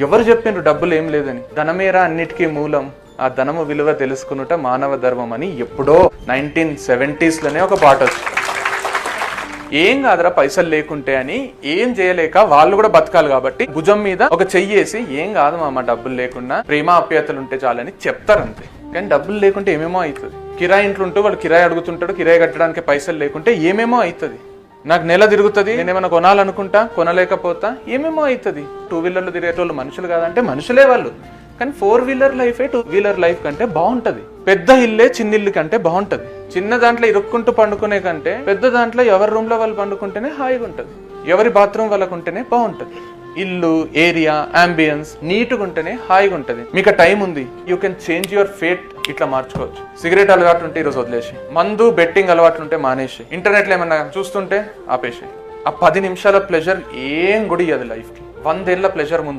ఎవరు చెప్పిండ్రు డబ్బులు ఏం లేదని? ధనమేరా అన్నిటికీ మూలం, ఆ ధనము విలువ తెలుసుకునుట మానవ ధర్మం అని ఎప్పుడో 1970s లోనే ఒక పాట వచ్చింది. ఏం కాదురా పైసలు లేకుంటే అని, ఏం చేయలేక వాళ్ళు కూడా బతకాలి కాబట్టి భుజం మీద ఒక చెయ్యేసి ఏం కాదు మామ డబ్బులు లేకుండా ప్రేమ ఆప్యాయతలు ఉంటే చాలని చెప్తారు అంతే. కానీ డబ్బులు లేకుంటే ఏమేమో అవుతుంది. కిరాయి ఇంట్లో ఉంటూ వాళ్ళు కిరాయి అడుగుతుంటాడు, కిరాయి కట్టడానికి పైసలు లేకుంటే ఏమేమో అవుతుంది. నాకు నెల తిరుగుతుంది, నేనేమన్నా కొనాలనుకుంటా కొనలేకపోతా, ఏమేమో అవుతుంది. 2 వీలర్లు తిరిగేటోళ్ళు మనుషులు కాదంటే మనుషులే వాళ్ళు. కానీ 4 వీలర్ లైఫే 2 వీలర్ లైఫ్ కంటే బాగుంటది. పెద్ద ఇల్లే చిన్న ఇల్లు కంటే బాగుంటది. చిన్న దాంట్లో ఇరుక్కుంటూ పండుకునే కంటే పెద్ద దాంట్లో ఎవరి రూమ్ లో వాళ్ళు పండుకుంటేనే హాయిగా ఉంటది. ఎవరి బాత్రూమ్ వాళ్ళకు ఉంటేనే బాగుంటది. ఇల్లు, ఏరియా, అంబియన్స్ నీట్గా ఉంటేనే హాయిగా ఉంటది. మీకు టైం ఉంది, you can change your fate. ఇట్లా మార్చుకోవచ్చు. సిగరెట్ అలవాటు ఉంటే ఈరోజు వదిలేసి, మందు బెట్టింగ్ అలవాటు ఉంటే మానేసి, ఇంటర్నెట్ లో ఏమన్నా చూస్తుంటే ఆపేసి. ఆ 10 నిమిషాల ప్లెజర్ ఏం గుడి అది లైఫ్ కి. 100 ఏళ్ల ప్లెజర్ ముందు